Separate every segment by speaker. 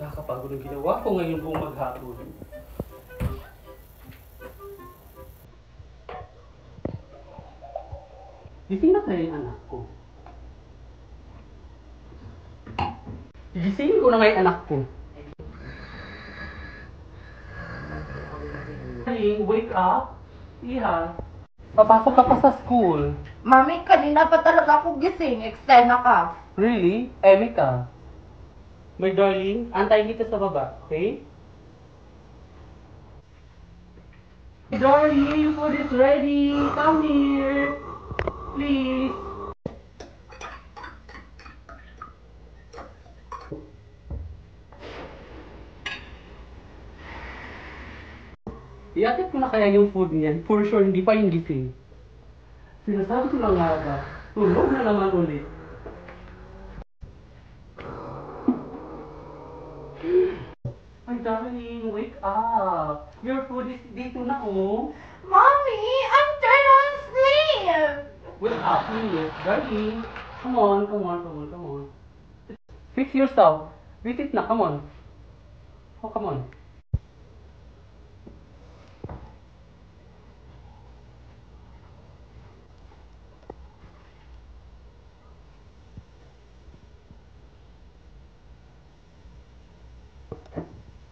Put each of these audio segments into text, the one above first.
Speaker 1: Nakakapagod ang ginawa ko ngayon buong maghapon. Gising na kaya yung anak ko. Gisingin ko na nga yung anak ko. Hey, wake up. Iha. Papasok ka pa sa school.
Speaker 2: Mami, kanina pa talaga ako gising. Extend na ka.
Speaker 1: Really? Emika. My darling, antayin kita sa baba, okay? Darling, your food is ready. Come here. Please. Iatid ko na kaya yung food niyan. For sure, hindi pa yung gising. Sinasabi ko lang nga ba, tulog na naman ulit. My darling, wake up. Your food is dito na, oh.
Speaker 2: Mommy, I'm trying to sleep.
Speaker 1: Wake up, please. Darling. Come on, come on, come on, come on. Fix yourself. Beat it na, come on. Oh, come on.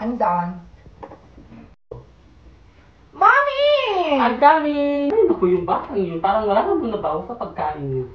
Speaker 2: I'm done. Mommy!
Speaker 1: Ang dami! Ay, naku, yung batang yun. Parang wala nang nabaw sa pagkain niyo.